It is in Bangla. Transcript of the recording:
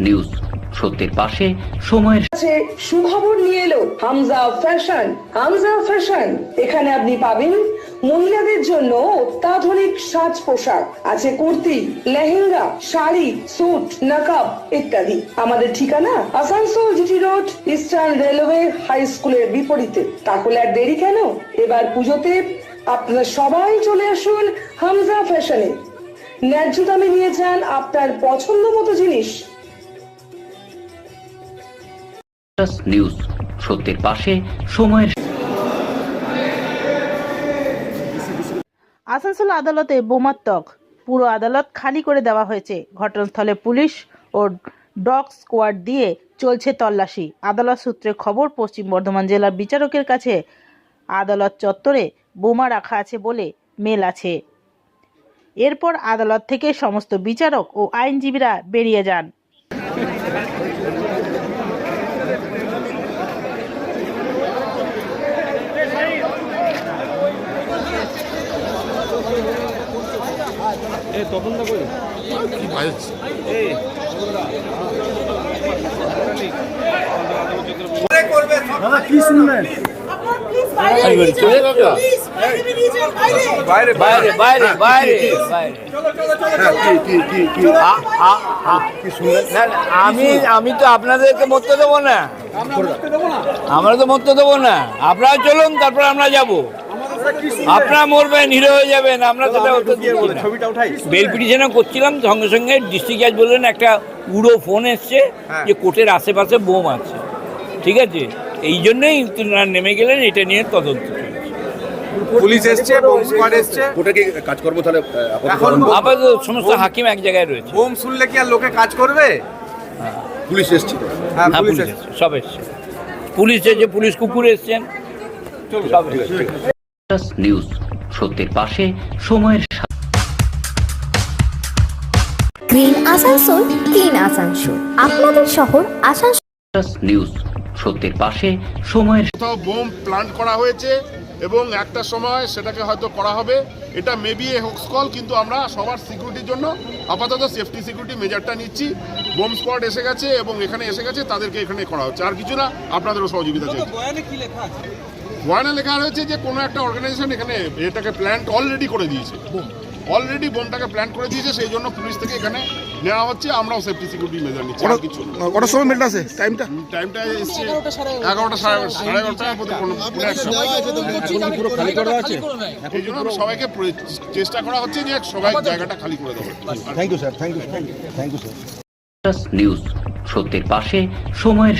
নিউজ সত্যের পাশে সময়ের সুখবর নিয়ে এলো হামজা ফ্যাশন। হামজা ফ্যাশন, এখানে আপনি পাবেন মহিলাদের জন্য অত্যাধুনিক সাজ পোশাক, আছে কুর্তি, লেহেঙ্গা, শাড়ি, স্যুট, নকাব ইত্যাদি। আমাদের ঠিকানা Asansol GT road, Eastern Railway High স্কুলের বিপরীতে। তাহলে আর দেরি কেন, এবার পুজোতে আপনারা সবাই চলে আসুন হামজা ফ্যাশনে। ন্যায্য দামে নিয়ে যান আপনার পছন্দ মতো জিনিস। নিউজ সত্যের পাশে সময়ের। আসানসোল আদালতে বোমাত্মক, পুরো আদালত খালি করে দেওয়া হয়েছে। ঘটনাস্থলে পুলিশ ও ডগ স্কোয়াড দিয়ে চলছে তল্লাশি। আদালত সূত্রে খবর, পশ্চিম বর্ধমান জেলার বিচারকের কাছে আদালত চত্বরে বোমা রাখা আছে বলে মেল আছে। এরপর আদালত থেকে সমস্ত বিচারক ও আইনজীবীরা বেরিয়ে যান। কি শুনলেন? বাইরে বাইরে বাইরে বাইরে আমি তো আপনাদেরকে মরতে দেবো না, আমরা তো মরতে দেবো না। আপনারা চলুন, তারপর আমরা যাবো। আপনারা মরবেন, হিরো হয়ে যাবেন, আমরা সেটা বেল পিটিশনও করছিলাম। সঙ্গে সঙ্গে ডিস্ট্রিক্ট জাজ বললেন একটা উড়ো ফোন এসছে যে কোর্টের আশেপাশে বোম আছে। ঠিক আছে, এই জন্যই তিনারা নেমে গেলেন, এটা নিয়ে তদন্ত। পুলিশ এসছে, বোম স্কোয়াড এসছে, কোর্টে কি কাজ করবো তাহলে? এখন আপাতত সমস্ত হাকিম এক জায়গায় রয়েছে। বোম শুনলে কি আর লোকে কাজ করবে? পুলিশ এসছে, হ্যাঁ হ্যাঁ, পুলিশ পুলিশ এসছে। এসছে, সব এসছে। পুলিশ এসেছে, পুলিশ কুকুর এসছেন, সব এসছে। নিউজ সত্যের পাশে সময়ের। গ্রিন আসানসোল, ক্লিন আসানসোল, আপনাদের শহর আসানসোল। নিউজ সত্যের পাশে সময়ের। কোথাও বোম প্ল্যান্ট করা হয়েছে এবং একটা সময় সেটাকে হয়তো করা হবে। এটা মেবি এ হোক্স কল, কিন্তু আমরা সবার সিকিউরিটির জন্য আপাতত সেফটি সিকিউরিটি মেজারটা নিচ্ছি। বোম স্কোয়াড এসে গেছে এবং এখানে এসে গেছে, তাদেরকে এখানে করা হচ্ছে, আর কিছু না। আপনাদেরও সহযোগিতা চাই। বয়ানে লেখা রয়েছে যে কোনো একটা অর্গানাইজেশন এখানে এটাকে প্ল্যান্ট অলরেডি করে দিয়েছে, অলরেডি বোমটাকে প্ল্যান করে দিয়েছে, সেই জন্য পুলিশ থেকে এখানে নেওয়া হচ্ছে। আমরাও সেফটি সিকিউরিটি মেজার নিচ্ছি, আর কিছু না। কটার সময় মেলটা আছে? টাইমটা এসছে 11টা, সাড়ে 11টার মধ্যে পুরো খালি করা আছে। এই জন্য সবাইকে চেষ্টা করা হচ্ছে যে সবাই জায়গাটা খালি করে দেবো। Thank you sir, thank you sir. News সত্যের পাশে সময়ের।